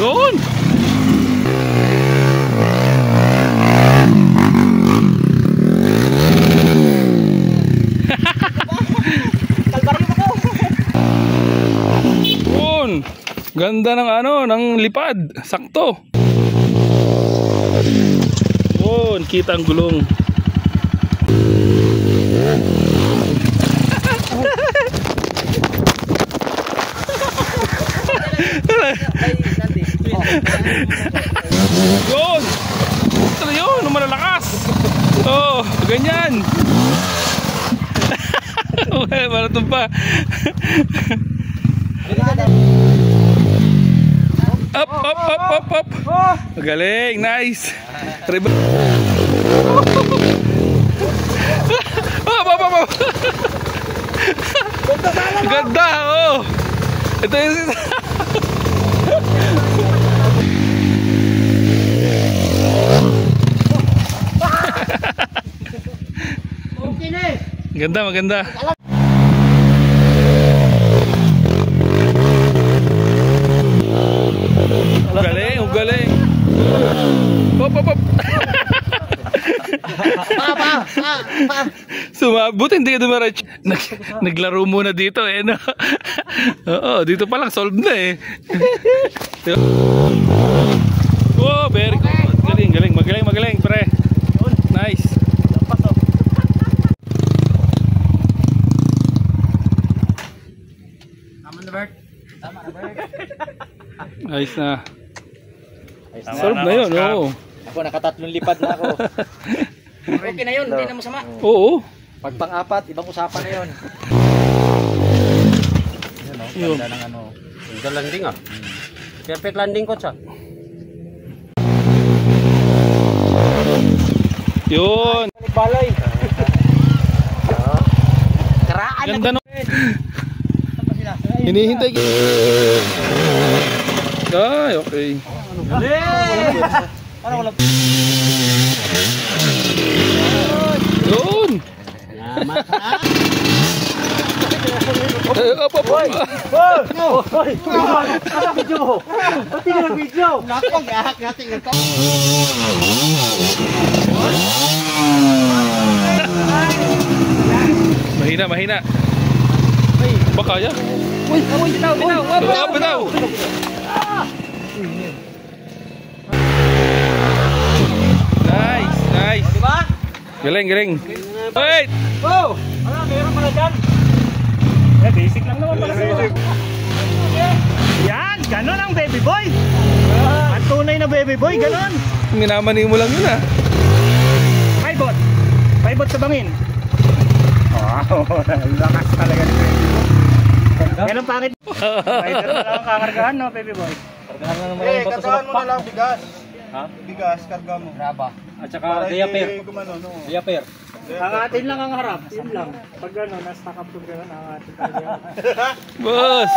Yun! Yun! Ganda ng ng lipad. Sakto. Yun, kita ang gulong. Yun! Ito na yun, malalakas. Oh, ganyan. Okay, maratong pa. Up, up, up, up, up. Magaling, nice. Ganda, oh. Ito yung ganda, maganda. Galing, galing. Hop, hop, hop. Buti hindi ka dumiretso. Naglaro muna dito eh, no? Oo, dito pa lang solve na eh. Oh, very good. Galing, galing, magaling, magaling, pre. Nice. Ayos na. Solve na yun, oo. Ako nakatatlong lipad na ako. Okay na yun, hindi na masama. Oo. Pag pang-apat, ibang usapan na yun. Yun o, ganda ng ano. Ganda landing ah. Perfect landing coach ah. Yun. Balay. Karaan. Ganda no. Hinihintay. Ay, okay. Yun. Up, up, up. Mahina, mahina. Baka kaya? Uy, bitaw, bitaw. Bitaw, bitaw. Nice, nice. Diba? Galing, galing. Wait! Oh! Ano, meron pala dyan? Eh, basic lang naman pala sa'yo. Yan, gano'n ang baby boy. Ang tunay na baby boy, gano'n. Minamani mo lang yun ah. Paibot. Paibot sa bangin. Wow, lakas talaga ni baby boy. Ganun pangit. Paibot na lang ang kakargahan, no, baby boy. Kargahan na naman yung bato sa kargahan mo na lang bigas. Ha? Bigas, karga mo. Graba. At saka Para diaper. gumano, no? Diaper. Ang atin lang ang harap, yun lang. Pag gano'n, nasta-cap to gano'n, ang atin talaga. Boss!